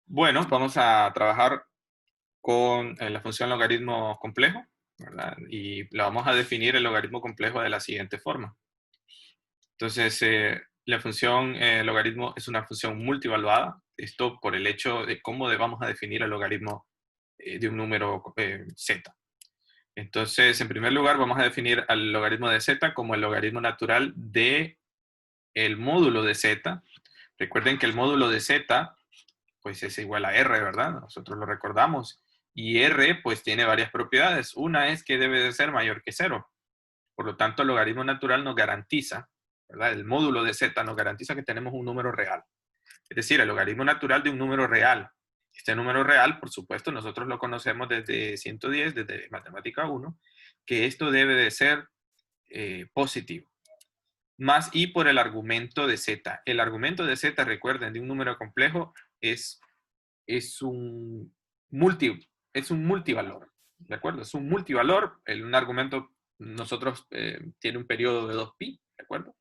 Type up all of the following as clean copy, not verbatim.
Bueno, vamos a trabajar con la función logaritmo complejo, ¿verdad? Y la vamos a definir el logaritmo complejo de la siguiente forma. Entonces, la función logaritmo es una función multivaluada. Esto por el hecho de cómo vamos a definir el logaritmo de un número z. Entonces, en primer lugar, vamos a definir al logaritmo de z como el logaritmo natural de el módulo de z. Recuerden que el módulo de z pues es igual a R, ¿verdad? Nosotros lo recordamos. Y R, pues tiene varias propiedades. Una es que debe de ser mayor que 0. Por lo tanto, el logaritmo natural nos garantiza, ¿verdad? El módulo de z nos garantiza que tenemos un número real. Es decir, el logaritmo natural de un número real. Este número real, por supuesto, nosotros lo conocemos desde 110, desde matemática 1, que esto debe de ser positivo. Más i por el argumento de z. El argumento de z, recuerden, de un número complejo es un multivalor, ¿de acuerdo? Es un multivalor, un argumento nosotros tiene un periodo de 2pi, ¿de acuerdo?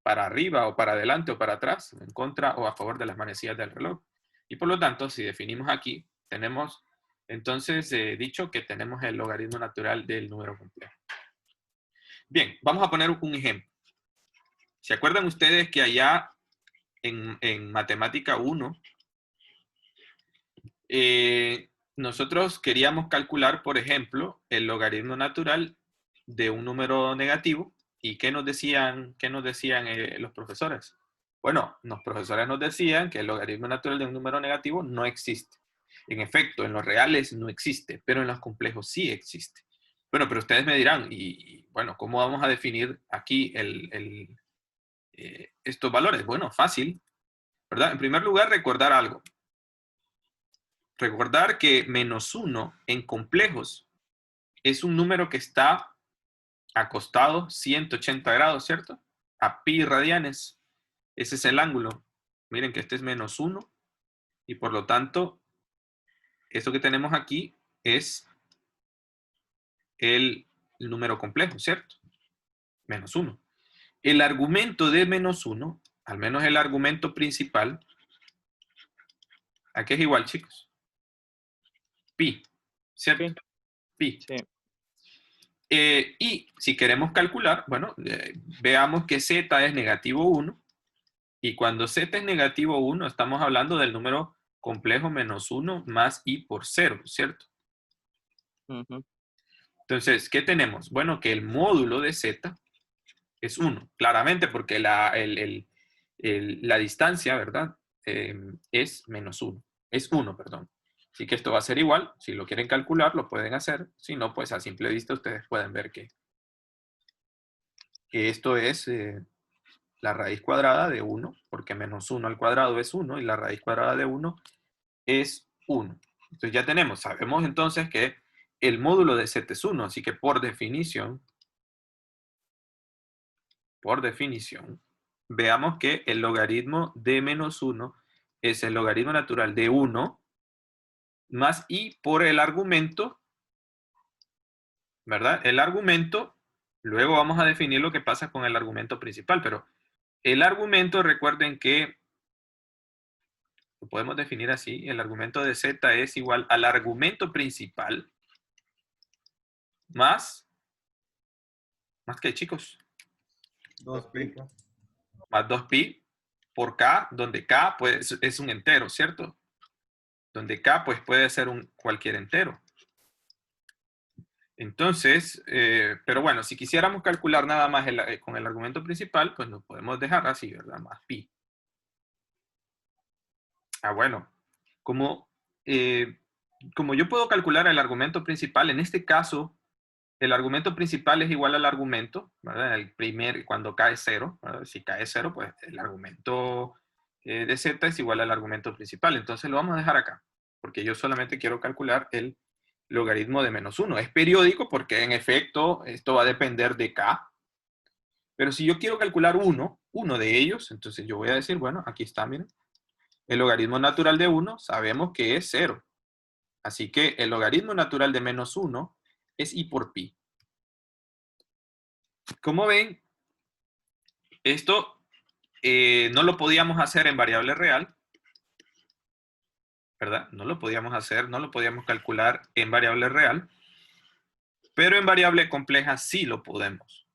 Para arriba o para adelante o para atrás, en contra o a favor de las manecillas del reloj. Y por lo tanto, si definimos aquí, tenemos entonces dicho que tenemos el logaritmo natural del número complejo. Bien, vamos a poner un ejemplo. ¿Se acuerdan ustedes que allá en matemática 1, nosotros queríamos calcular, por ejemplo, el logaritmo natural de un número negativo? ¿Y qué nos decían los profesores? Bueno, los profesores nos decían que el logaritmo natural de un número negativo no existe. En efecto, en los reales no existe, pero en los complejos sí existe. Bueno, pero ustedes me dirán, bueno, ¿cómo vamos a definir aquí estos valores? Bueno, fácil, ¿verdad? En primer lugar, recordar algo. Recordar que -1 en complejos es un número que está acostado 180 grados, ¿cierto? A pi radianes. Ese es el ángulo. Miren que este es -1 y por lo tanto, esto que tenemos aquí es el número complejo, ¿cierto? -1. El argumento de -1, al menos el argumento principal, ¿a qué es igual, chicos? Pi, ¿cierto? Sí, Pi. sí. Y si queremos calcular, bueno, veamos que z es -1. Y cuando z es -1, estamos hablando del número complejo -1 más i por 0, ¿cierto? Ujú. Entonces, ¿qué tenemos? Bueno, que el módulo de z es 1, claramente porque la distancia, ¿verdad? Es -1. Es 1, perdón. Así que esto va a ser igual. Si lo quieren calcular, lo pueden hacer. Si no, pues a simple vista ustedes pueden ver que esto es la raíz cuadrada de 1, porque -1 al cuadrado es 1 y la raíz cuadrada de 1 es 1. Entonces ya tenemos, sabemos entonces que el módulo de z es 1, así que por definición, veamos que el logaritmo de -1 es el logaritmo natural de 1 más i por el argumento, ¿verdad? El argumento, luego vamos a definir lo que pasa con el argumento principal, pero el argumento, recuerden que lo podemos definir así, el argumento de z es igual al argumento principal ¿más qué, chicos? 2pi. Más 2pi por k, donde k pues, es un entero, ¿cierto? Donde k pues, puede ser cualquier entero. Entonces, pero bueno, si quisiéramos calcular nada más con el argumento principal, pues nos podemos dejar así, ¿verdad? Más pi. Bueno, como yo puedo calcular el argumento principal, en este caso, el argumento principal es igual al argumento, ¿verdad? Cuando k es 0, ¿verdad? Si k es 0, pues el argumento de z es igual al argumento principal. Entonces lo vamos a dejar acá, porque yo solamente quiero calcular el logaritmo de -1. Es periódico porque en efecto esto va a depender de k. Pero si yo quiero calcular uno de ellos, entonces yo voy a decir, bueno, aquí está, miren. El logaritmo natural de 1 sabemos que es 0. Así que el logaritmo natural de -1 es i por pi. Como ven, esto no lo podíamos hacer en variable real, ¿verdad? No lo podíamos hacer, no lo podíamos calcular en variable real, pero en variable compleja sí lo podemos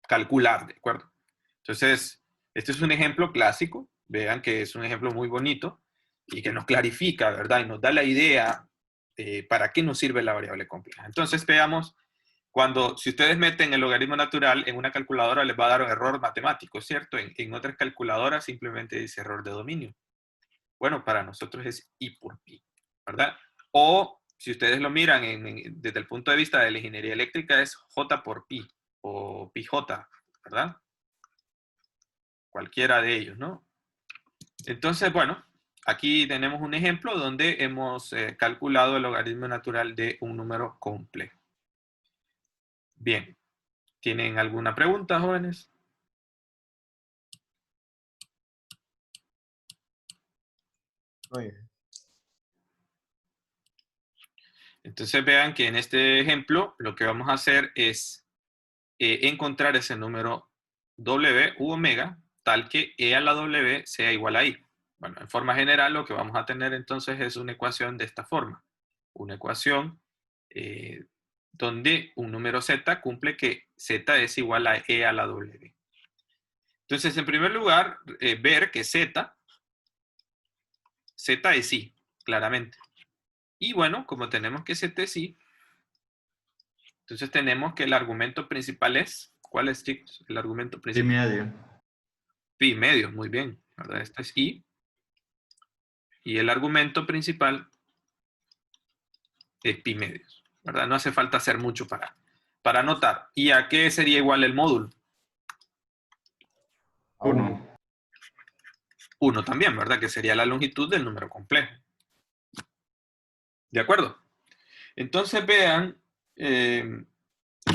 calcular, ¿de acuerdo? Entonces, este es un ejemplo clásico, vean que es un ejemplo muy bonito y que nos clarifica, ¿verdad? Y nos da la idea para qué nos sirve la variable compleja. Entonces, veamos, si ustedes meten el logaritmo natural en una calculadora, les va a dar un error matemático, ¿cierto? En otras calculadoras simplemente dice error de dominio. Bueno, para nosotros es I por pi, ¿verdad? O si ustedes lo miran desde el punto de vista de la ingeniería eléctrica es J por pi o pi J, ¿verdad? Cualquiera de ellos, ¿no? Entonces, bueno, aquí tenemos un ejemplo donde hemos calculado el logaritmo natural de un número complejo. Bien, ¿tienen alguna pregunta, jóvenes? Muy bien. Entonces vean que en este ejemplo lo que vamos a hacer es encontrar ese número W u omega tal que E a la W sea igual a I. Bueno, en forma general lo que vamos a tener entonces es una ecuación de esta forma. Una ecuación donde un número Z cumple que Z es igual a E a la W. Entonces, en primer lugar, ver que Z es I, claramente. Y bueno, como tenemos que Z es I, entonces tenemos que el argumento principal es, ¿cuál es, chicos? El argumento Pi principal. medio. Pi medio, muy bien, ¿verdad? Esta es I. Y el argumento principal es pi medios, ¿verdad? No hace falta hacer mucho para anotar. ¿Y a qué sería igual el módulo? A 1. 1 también, ¿verdad? Que sería la longitud del número complejo. ¿De acuerdo? Entonces vean que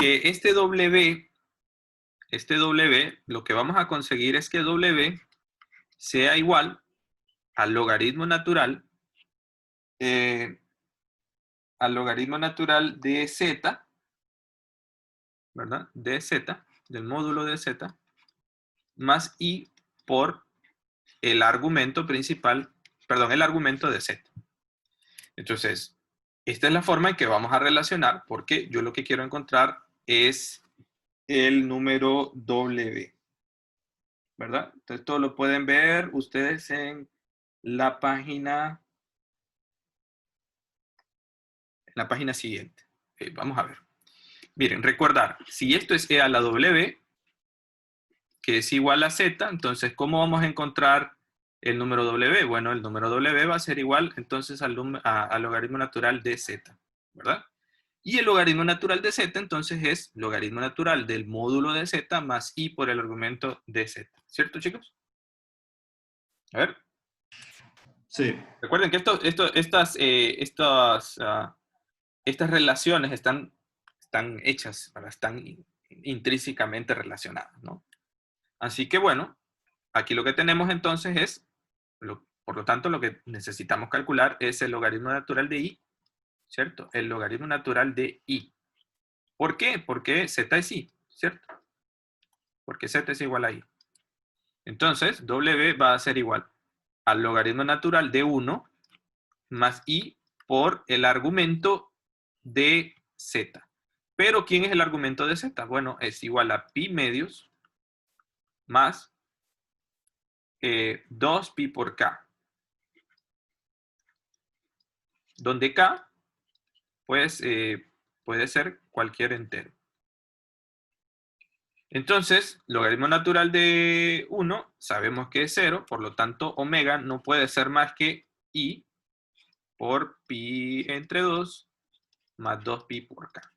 este W, lo que vamos a conseguir es que W sea igual al logaritmo natural de Z, ¿verdad? De Z, del módulo de Z, más I por el argumento principal, perdón, el argumento de Z. Entonces, esta es la forma en que vamos a relacionar, porque yo lo que quiero encontrar es el número W, ¿verdad? Entonces, esto lo pueden ver ustedes en la página siguiente. Vamos a ver. Miren, recordar, si esto es E a la W, que es igual a Z, entonces, ¿cómo vamos a encontrar el número W? Bueno, el número W va a ser igual entonces al logaritmo natural de Z, ¿verdad? Y el logaritmo natural de Z entonces es logaritmo natural del módulo de Z más I por el argumento de Z. ¿Cierto, chicos? A ver. Sí. Recuerden que estas relaciones están hechas, están intrínsecamente relacionadas, ¿no? Así que bueno, aquí lo que tenemos entonces es, por lo tanto, lo que necesitamos calcular es el logaritmo natural de I, ¿cierto? El logaritmo natural de I. ¿Por qué? Porque Z es I, ¿cierto? Porque Z es igual a I. Entonces, W va a ser igual al logaritmo natural de 1 más I por el argumento de Z. Pero, ¿quién es el argumento de Z? Bueno, es igual a pi medios más 2pi por K. Donde K, pues, puede ser cualquier entero. Entonces, logaritmo natural de 1, sabemos que es 0, por lo tanto, omega no puede ser más que I por pi entre 2 más 2pi por K.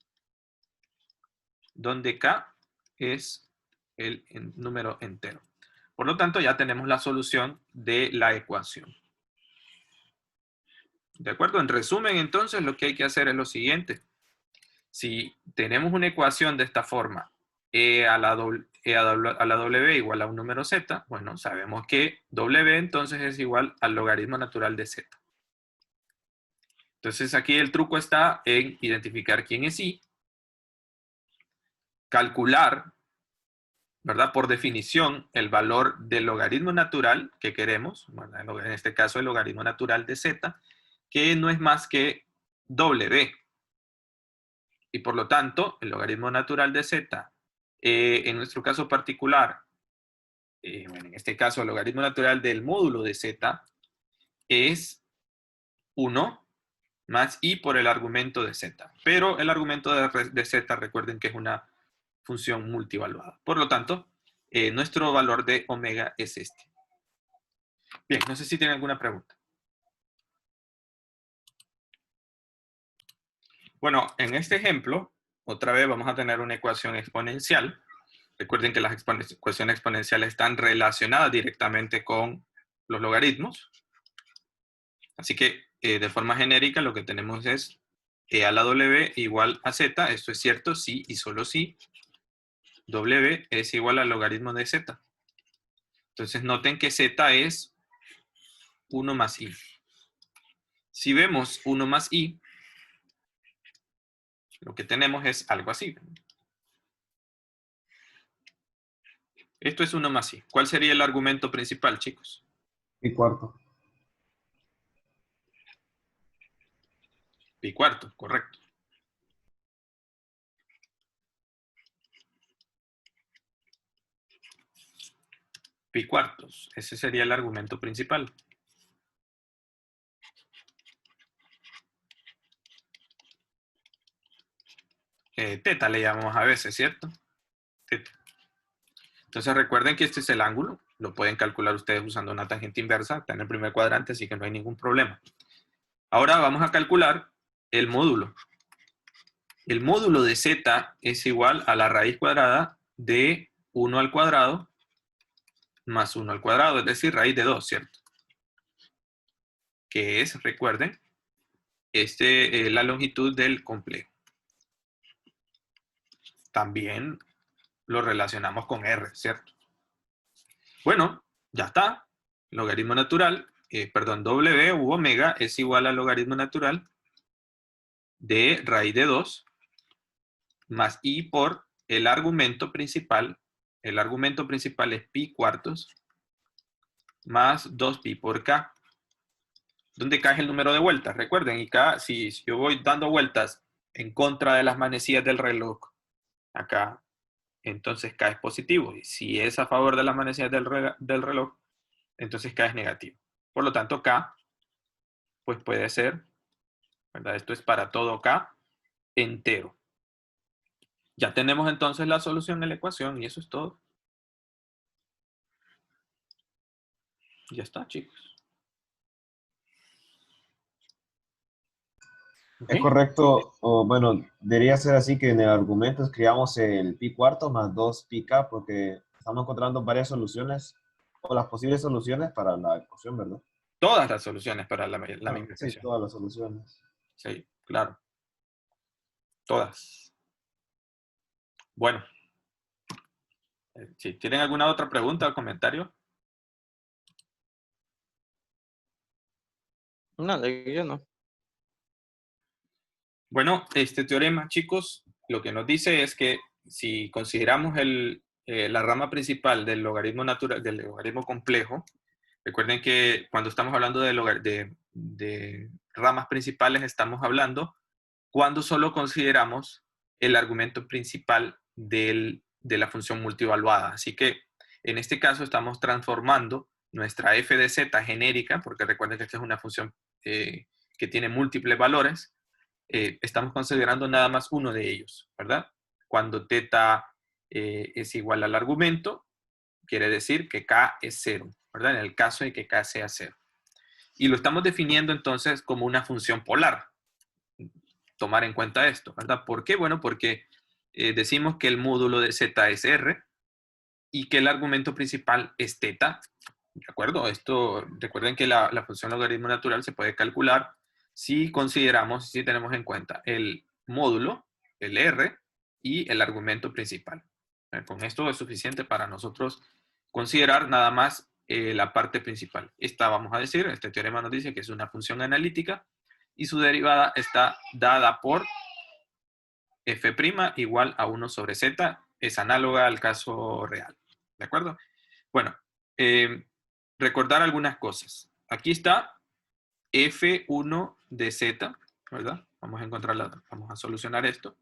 Donde K es el número entero. Por lo tanto, ya tenemos la solución de la ecuación. ¿De acuerdo? En resumen, entonces, lo que hay que hacer es lo siguiente. Si tenemos una ecuación de esta forma, E a la W igual a un número Z, bueno, sabemos que W entonces es igual al logaritmo natural de Z. Entonces aquí el truco está en identificar quién es I, calcular, ¿verdad? Por definición, el valor del logaritmo natural que queremos, ¿verdad? En este caso el logaritmo natural de z, que no es más que W. Y por lo tanto, el logaritmo natural de z, en nuestro caso particular, bueno, en este caso el logaritmo natural del módulo de z es 1 más i por el argumento de z. Pero el argumento de z, recuerden que es una función multivaluada. Por lo tanto, nuestro valor de omega es este. Bien, no sé si tienen alguna pregunta. Bueno, en este ejemplo, otra vez vamos a tener una ecuación exponencial. Recuerden que las ecuaciones exponenciales están relacionadas directamente con los logaritmos. Así que, de forma genérica, lo que tenemos es e a la w igual a z. Esto es cierto si y solo si w es igual al logaritmo de z. Entonces, noten que z es 1 más i. Si vemos 1 más i, lo que tenemos es algo así. Esto es 1 más i. ¿Cuál sería el argumento principal, chicos? Pi cuarto. Pi cuarto, correcto. Pi cuartos. Ese sería el argumento principal. Teta le llamamos a veces, ¿cierto? Teta. Entonces recuerden que este es el ángulo. Lo pueden calcular ustedes usando una tangente inversa. Está en el primer cuadrante, así que no hay ningún problema. Ahora vamos a calcular el módulo. El módulo de z es igual a la raíz cuadrada de 1 al cuadrado más 1 al cuadrado, es decir, raíz de 2, ¿cierto? Que es, recuerden, la longitud del complejo. También lo relacionamos con R, ¿cierto? Bueno, ya está. Logaritmo natural, W u omega es igual al logaritmo natural de raíz de 2 más i por el argumento principal. El argumento principal es pi cuartos más 2pi por k. ¿Dónde k es el número de vueltas? Recuerden, y k, si yo voy dando vueltas en contra de las manecillas del reloj, acá, entonces k es positivo. Y si es a favor de las manecillas del reloj, entonces k es negativo. Por lo tanto, k, pues puede ser, ¿verdad? Esto es para todo k entero. Ya tenemos entonces la solución de la ecuación y eso es todo. Ya está, chicos. Es ¿Ok? correcto, o bueno, debería ser así que en el argumento escribamos el pi cuarto más 2πk porque estamos encontrando varias soluciones o las posibles soluciones para la ecuación, ¿verdad? Todas las soluciones para la Ah, misma sí, ecuación. todas las soluciones. Sí, claro. Todas. Bueno. Si tienen alguna otra pregunta o comentario. No, yo no. Bueno, este teorema, chicos, lo que nos dice es que si consideramos la rama principal del logaritmo natural, del logaritmo complejo, recuerden que cuando estamos hablando de ramas principales, estamos hablando cuando solo consideramos el argumento principal de la función multivaluada. Así que en este caso estamos transformando nuestra f de z genérica, porque recuerden que esta es una función que tiene múltiples valores. Estamos considerando nada más uno de ellos, ¿verdad? Cuando θ es igual al argumento, quiere decir que k es 0, ¿verdad? En el caso de que k sea 0. Y lo estamos definiendo entonces como una función polar. Tomar en cuenta esto, ¿verdad? ¿Por qué? Bueno, porque decimos que el módulo de z es r y que el argumento principal es θ. ¿De acuerdo? Esto, recuerden que la función logaritmo natural se puede calcular si consideramos, si tenemos en cuenta el módulo, el r, y el argumento principal. Con esto es suficiente para nosotros considerar nada más la parte principal. Esta, vamos a decir, este teorema nos dice que es una función analítica y su derivada está dada por f' igual a 1 sobre z, es análoga al caso real. ¿De acuerdo? Bueno, recordar algunas cosas. Aquí está F1 de Z, ¿verdad? Vamos a encontrarla, vamos a solucionar esto.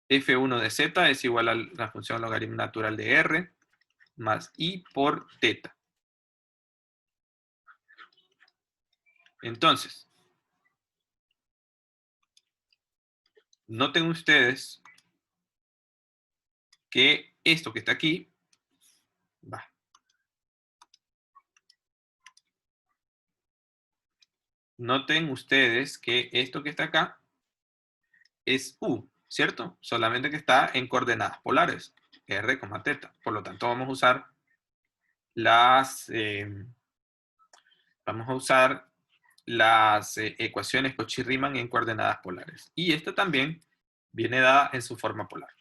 F1 de Z es igual a la función logaritmo natural de R más I por teta. Entonces, noten ustedes que esto que está aquí, va. Noten ustedes que esto que está acá es U, ¿cierto? Solamente que está en coordenadas polares, R, teta. Por lo tanto, vamos a usar las ecuaciones Cauchy-Riemann en coordenadas polares. Y esta también viene dada en su forma polar.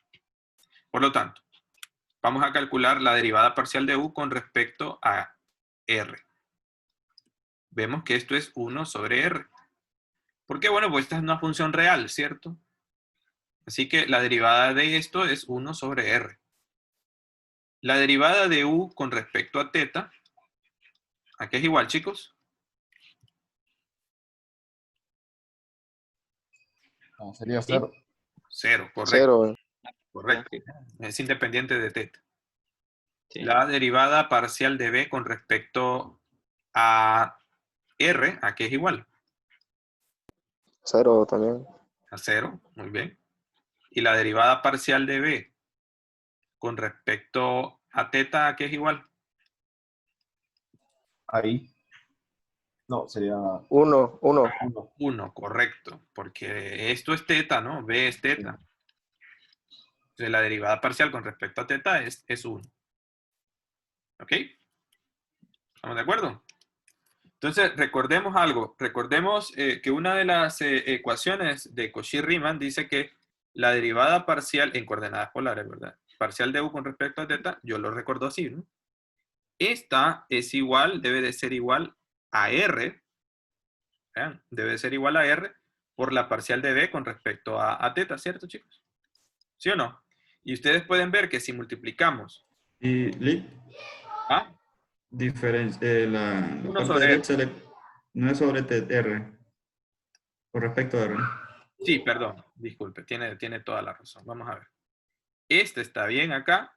Por lo tanto, vamos a calcular la derivada parcial de U con respecto a R. Vemos que esto es 1 sobre R. ¿Por qué? Bueno, pues esta es una función real, ¿cierto? Así que la derivada de esto es 1 sobre R. La derivada de U con respecto a teta, ¿a qué es igual, chicos? Sería 0. 0, correcto. 0. Correcto. Es independiente de teta. Sí. La derivada parcial de B con respecto a R, ¿a qué es igual? 0 también. A 0, muy bien. Y la derivada parcial de B con respecto a teta, ¿a qué es igual? Ahí. No, sería 1. 1. 1, correcto. Porque esto es teta, ¿no? B es teta. Entonces la derivada parcial con respecto a teta es 1. ¿Ok? ¿Estamos de acuerdo? Entonces, recordemos algo. Recordemos que una de las ecuaciones de Cauchy-Riemann dice que la derivada parcial en coordenadas polares, ¿verdad? Parcial de U con respecto a teta, yo lo recuerdo así, ¿no? Esta es igual, debe de ser igual a R. ¿Vean? Debe de ser igual a R por la parcial de B con respecto a teta, ¿cierto, chicos? ¿Sí o no? Y ustedes pueden ver que si multiplicamos... Y Lee, ¿Ah? diferencia, la 1 parte sobre R. derecha no es sobre R, con respecto a R. Sí, perdón, disculpe, tiene toda la razón. Vamos a ver. Este está bien acá.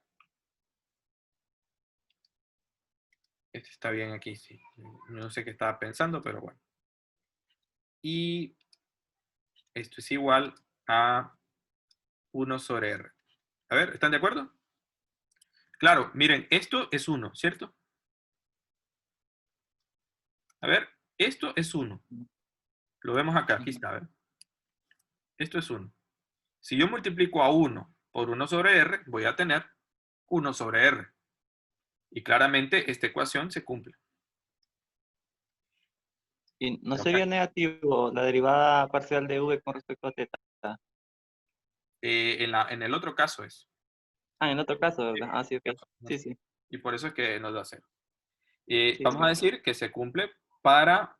Este está bien aquí, sí. No sé qué estaba pensando, pero bueno. Y esto es igual a 1 sobre R. A ver, ¿están de acuerdo? Claro, miren, esto es 1, ¿cierto? A ver, esto es 1. Lo vemos acá, aquí está, a ver. Esto es 1. Si yo multiplico a 1 por 1 sobre R, voy a tener 1 sobre R. Y claramente esta ecuación se cumple. ¿Y no sería negativo la derivada parcial de v con respecto a teta? En el otro caso es. Ah, en otro caso, ¿verdad? Ah, sí, ok. Sí, sí. Y por eso es que nos da 0. Sí, Vamos sí. a decir que se cumple para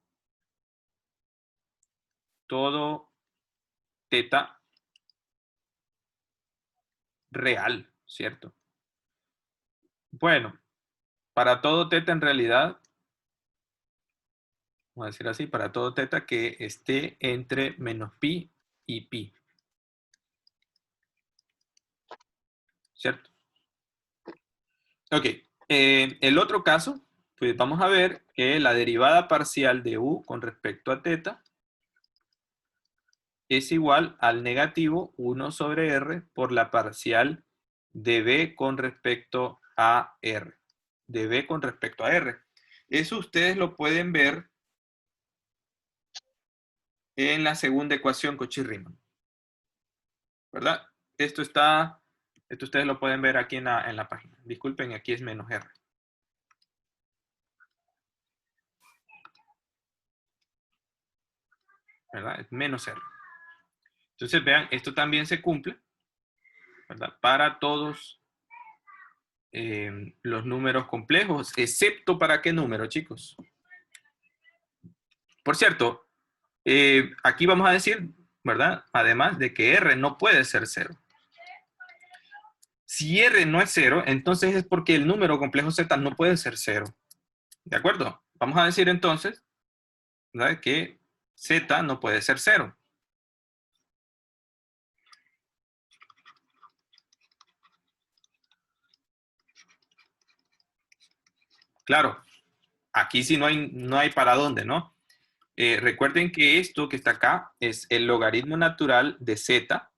todo teta real, ¿cierto? Bueno, para todo teta en realidad, vamos a decir así, para todo teta que esté entre menos pi y pi. ¿Cierto? Ok. El otro caso, pues vamos a ver que la derivada parcial de u con respecto a teta es igual al negativo 1 sobre r por la parcial de b con respecto a r. De b con respecto a r. Eso ustedes lo pueden ver en la segunda ecuación Cauchy-Riemann. ¿Verdad? Esto ustedes lo pueden ver aquí en la página. Disculpen, aquí es menos r. ¿Verdad? Es menos r. Entonces, vean, esto también se cumple, ¿verdad? Para todos los números complejos, excepto para qué número, chicos. Por cierto, aquí vamos a decir, ¿verdad? Además de que r no puede ser 0. Si R no es 0, entonces es porque el número complejo Z no puede ser 0. ¿De acuerdo? Vamos a decir entonces, ¿verdad?, que Z no puede ser 0. Claro, aquí sí no hay para dónde, ¿no? Recuerden que esto que está acá es el logaritmo natural de Z,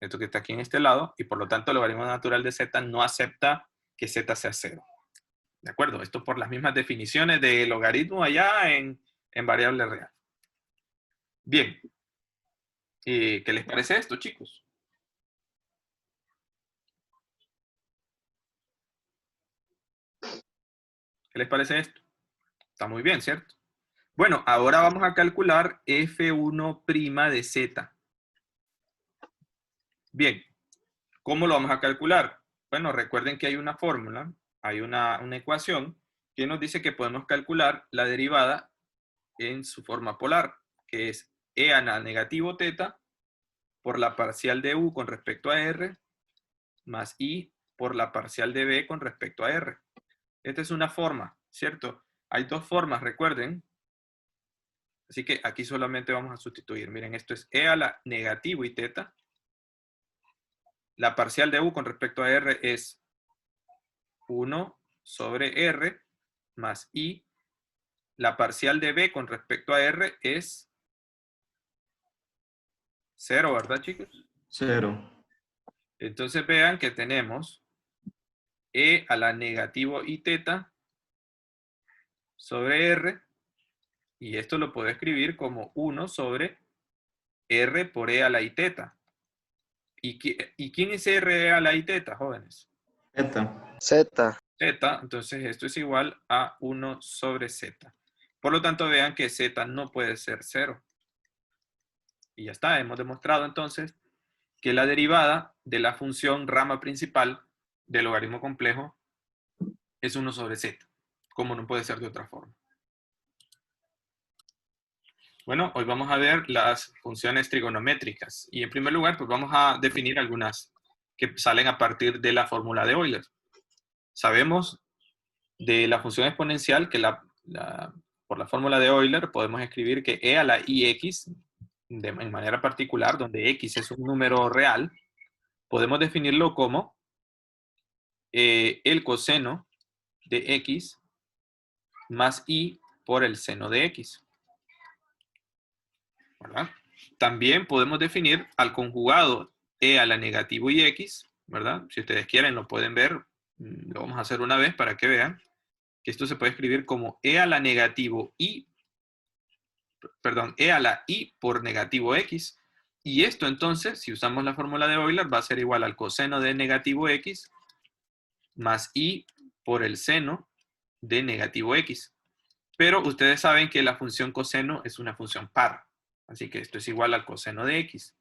esto que está aquí en este lado, y por lo tanto el logaritmo natural de Z no acepta que Z sea 0. ¿De acuerdo? Esto por las mismas definiciones de logaritmo allá en variable real. Bien. ¿Qué les parece esto, chicos? ¿Qué les parece esto? Está muy bien, ¿cierto? Bueno, ahora vamos a calcular F1' de Z. Bien, ¿cómo lo vamos a calcular? Bueno, recuerden que hay una fórmula, hay una ecuación que nos dice que podemos calcular la derivada en su forma polar, que es e a la negativo teta por la parcial de u con respecto a r más i por la parcial de b con respecto a r. Esta es una forma, ¿cierto? Hay dos formas, recuerden. Así que aquí solamente vamos a sustituir. Miren, esto es e a la negativo y teta. La parcial de u con respecto a r es 1 sobre r más i. La parcial de b con respecto a r es 0, ¿verdad, chicos? 0. Entonces vean que tenemos e a la negativo y teta sobre r. Y esto lo puedo escribir como 1 sobre r por e a la i teta. ¿Y quién es r a la i teta, jóvenes? Eta. Z. Z, entonces esto es igual a 1 sobre z. Por lo tanto, vean que z no puede ser 0. Y ya está, hemos demostrado entonces que la derivada de la función rama principal del logaritmo complejo es 1 sobre z, como no puede ser de otra forma. Bueno, hoy vamos a ver las funciones trigonométricas. Y en primer lugar, pues vamos a definir algunas que salen a partir de la fórmula de Euler. Sabemos de la función exponencial que por la fórmula de Euler podemos escribir que e a la ix, en manera particular, donde x es un número real, podemos definirlo como el coseno de x más i por el seno de x. ¿Verdad? También podemos definir al conjugado e a la negativo y x, ¿verdad? Si ustedes quieren lo pueden ver, lo vamos a hacer una vez para que vean que esto se puede escribir como e a la negativo i, perdón, e a la i por negativo x. Y esto entonces, si usamos la fórmula de Euler, va a ser igual al coseno de negativo x más i por el seno de negativo x. Pero ustedes saben que la función coseno es una función par. Así que esto es igual al coseno de x.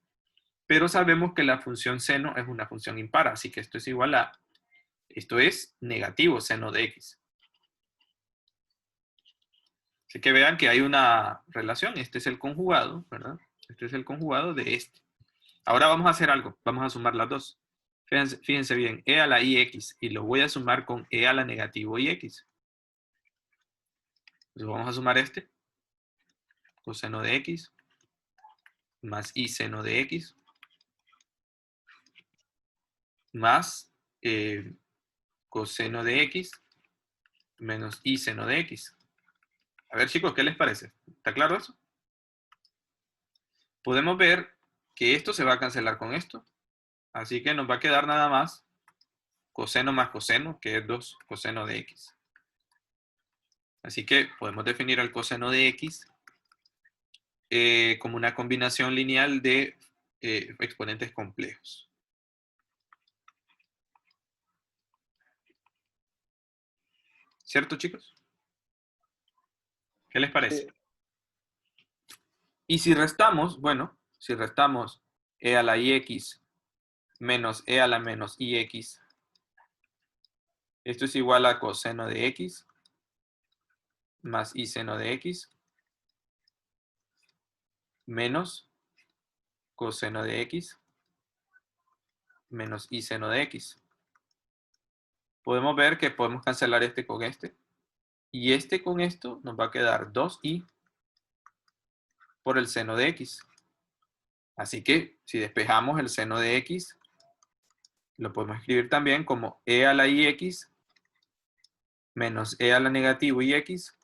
Pero sabemos que la función seno es una función impar. Así que esto es igual a, esto es negativo seno de x. Así que vean que hay una relación. Este es el conjugado, ¿verdad? Este es el conjugado de este. Ahora vamos a hacer algo. Vamos a sumar las dos. Fíjense bien, e a la ix. Y lo voy a sumar con e a la negativo ix. Entonces vamos a sumar este. Coseno de x. Más i seno de x. Más coseno de x. Menos i seno de x. A ver, chicos, ¿qué les parece? ¿Está claro eso? Podemos ver que esto se va a cancelar con esto. Así que nos va a quedar nada más coseno más coseno, que es 2 coseno de x. Así que podemos definir el coseno de x como una combinación lineal de exponentes complejos. ¿Cierto, chicos? ¿Qué les parece? Sí. Y si restamos, bueno, si restamos e a la ix menos e a la menos ix, esto es igual a coseno de x más i seno de x menos coseno de x menos i seno de x. podemos ver que podemos cancelar este con este. Y este con esto nos va a quedar 2i por el seno de x. Así que si despejamos el seno de x, lo podemos escribir también como e a la ix menos e a la negativo ix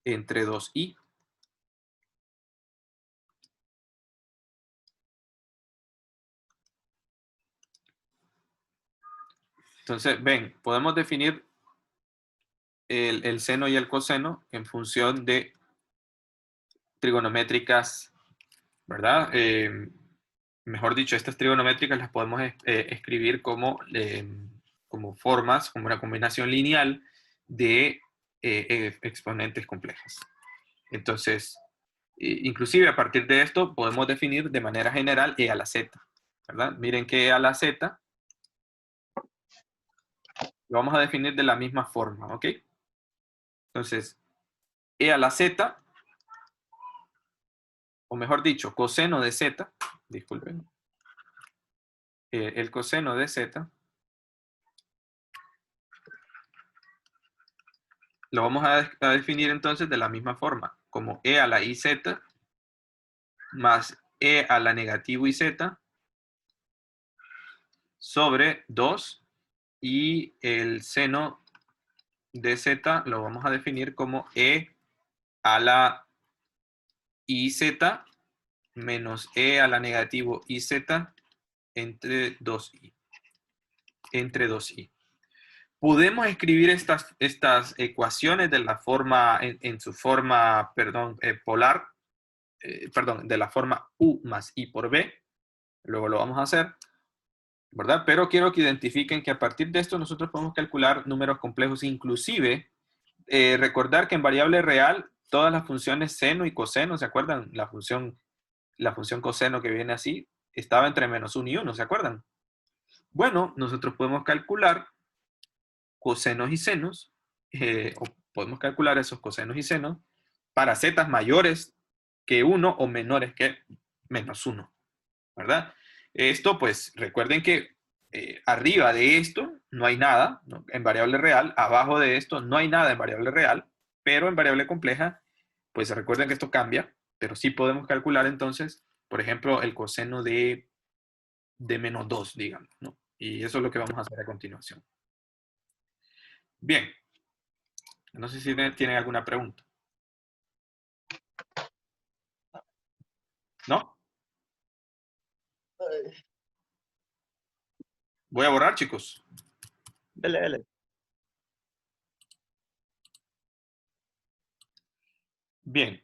entre 2i. Entonces, ven, podemos definir el seno y el coseno en función de trigonométricas, ¿verdad? Mejor dicho, estas trigonométricas las podemos escribir como formas, como una combinación lineal de exponentes complejas. Entonces, inclusive a partir de esto podemos definir de manera general e a la z, ¿verdad? Miren que e a la z lo vamos a definir de la misma forma, ¿ok? Entonces, e a la z, o mejor dicho, coseno de z, disculpen, el coseno de z, lo vamos a definir entonces de la misma forma, como e a la iz más e a la negativo iz sobre 2 y el seno de z lo vamos a definir como e a la iz menos e a la negativo iz entre 2i. Podemos escribir estas ecuaciones de la forma, en su forma, polar, de la forma u más i por b. Luego lo vamos a hacer, ¿verdad? Pero quiero que identifiquen que a partir de esto nosotros podemos calcular números complejos, inclusive recordar que en variable real todas las funciones seno y coseno, ¿se acuerdan? La función coseno que viene así estaba entre menos 1 y 1, ¿se acuerdan? Bueno, nosotros podemos calcular cosenos y senos, o podemos calcular esos cosenos y senos para zetas mayores que 1 o menores que menos 1, ¿verdad? Esto, pues, recuerden que arriba de esto no hay nada, ¿no?, en variable real, abajo de esto no hay nada en variable real, pero en variable compleja, pues recuerden que esto cambia, pero sí podemos calcular entonces, por ejemplo, el coseno de menos 2, digamos, ¿no? Y eso es lo que vamos a hacer a continuación. Bien. No sé si tienen alguna pregunta. ¿No? Voy a borrar, chicos. Dele, dele. Bien.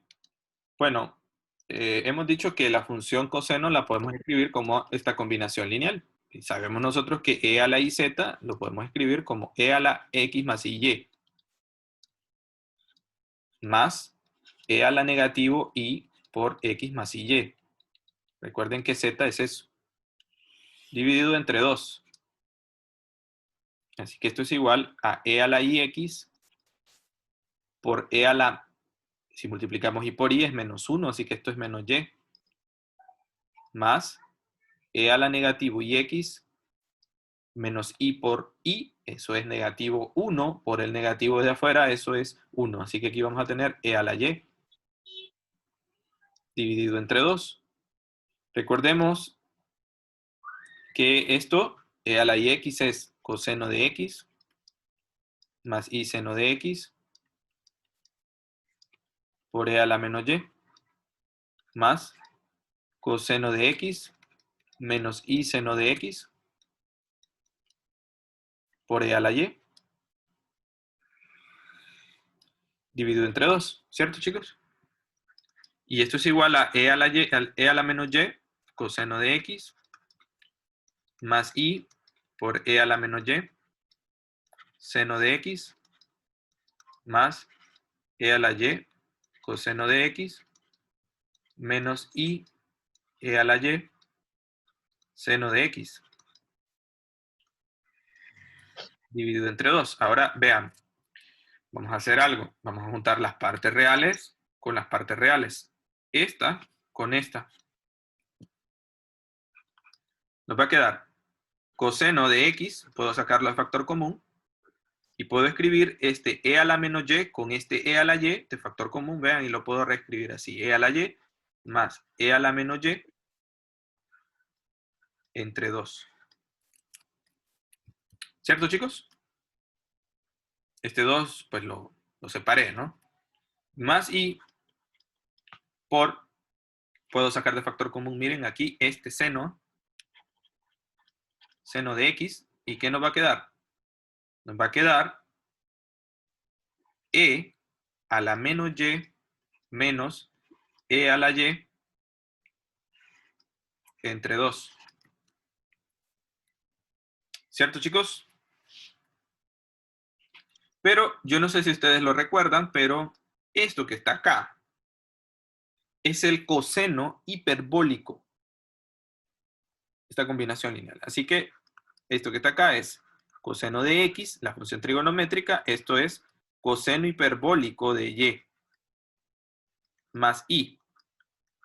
Bueno, hemos dicho que la función coseno la podemos escribir como esta combinación lineal. Y sabemos nosotros que e a la iz lo podemos escribir como e a la x más y más e a la negativo y por x más y. Recuerden que z es eso, dividido entre 2. Así que esto es igual a e a la ix por e a la, si multiplicamos y por y es menos 1, así que esto es menos y, más e a la negativo ix menos i por i, eso es negativo 1, por el negativo de afuera, eso es 1. Así que aquí vamos a tener e a la y dividido entre 2. Recordemos que esto, e a la ix es coseno de x más i seno de x por e a la menos y más coseno de x menos i seno de x por e a la y dividido entre 2, ¿cierto, chicos? Y esto es igual a e a la menos y coseno de x más i por e a la menos y seno de x más e a la y coseno de x menos i e a la y seno de x dividido entre 2. Ahora vean, vamos a hacer algo. Vamos a juntar las partes reales con las partes reales. Esta con esta. Nos va a quedar coseno de x, puedo sacarlo al factor común, y puedo escribir este e a la menos y con este e a la y de factor común, vean, y lo puedo reescribir así, e a la y más e a la menos y entre 2. ¿Cierto, chicos? Este 2, pues lo separé, ¿no? Más y por, puedo sacar de factor común, miren aquí, este seno de x, ¿y qué nos va a quedar? Nos va a quedar e a la menos y menos e a la y entre 2. ¿Cierto, chicos? Pero yo no sé si ustedes lo recuerdan, pero esto que está acá es el coseno hiperbólico. Esta combinación lineal. Así que esto que está acá es coseno de x, la función trigonométrica. Esto es coseno hiperbólico de y más i.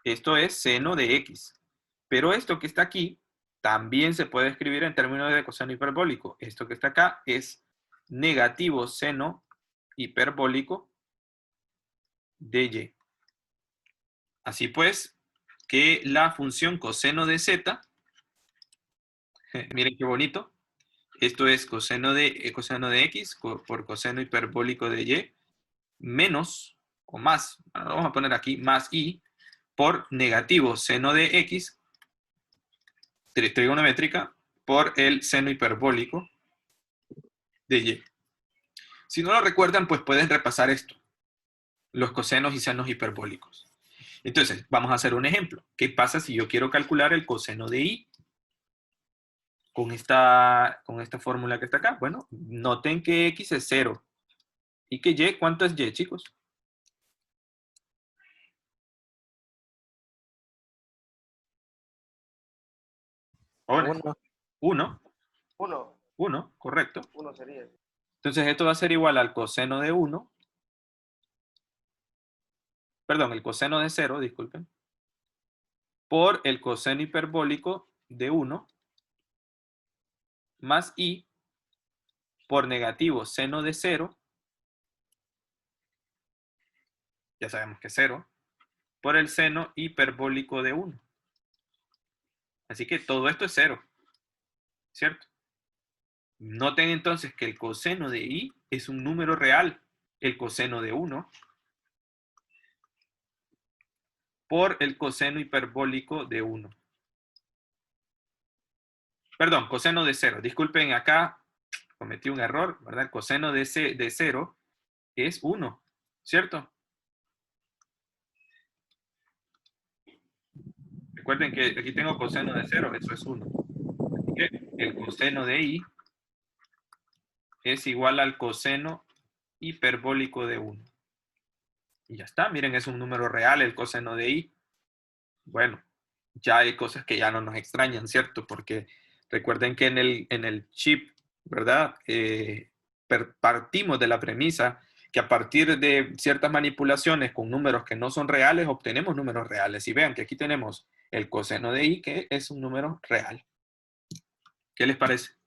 Esto es seno de x. Pero esto que está aquí también se puede escribir en términos de coseno hiperbólico. Esto que está acá es negativo seno hiperbólico de y. Así pues, que la función coseno de z, miren qué bonito, esto es coseno de x por coseno hiperbólico de y, menos, o más, bueno, vamos a poner aquí, más i, por negativo seno de x, trigonométrica, por el seno hiperbólico de y. Si no lo recuerdan, pues pueden repasar esto, los cosenos y senos hiperbólicos. Entonces, vamos a hacer un ejemplo. ¿Qué pasa si yo quiero calcular el coseno de i? Con esta fórmula que está acá. Bueno, noten que x es 0. ¿Y que y? ¿Cuánto es y, chicos? Jóvenes. 1. 1, correcto. 1 sería. Entonces, esto va a ser igual al coseno de 1. Perdón, el coseno de 0, disculpen. Por el coseno hiperbólico de 1 más i por negativo seno de 0. Ya sabemos que es 0. Por el seno hiperbólico de 1. Así que todo esto es 0. ¿Cierto? Noten entonces que el coseno de i es un número real. El coseno de 1 por el coseno hiperbólico de 1. Perdón, coseno de 0. Disculpen, acá cometí un error, ¿verdad? El coseno de 0 es 1, ¿cierto? Recuerden que aquí tengo coseno de 0, eso es 1. Así que el coseno de i es igual al coseno hiperbólico de 1. Y ya está, miren, es un número real el coseno de i. Bueno, ya hay cosas que ya no nos extrañan, ¿cierto? Porque recuerden que en el chip, ¿verdad? Partimos de la premisa que a partir de ciertas manipulaciones con números que no son reales, obtenemos números reales. Y vean que aquí tenemos el coseno de i, que es un número real. ¿Qué les parece?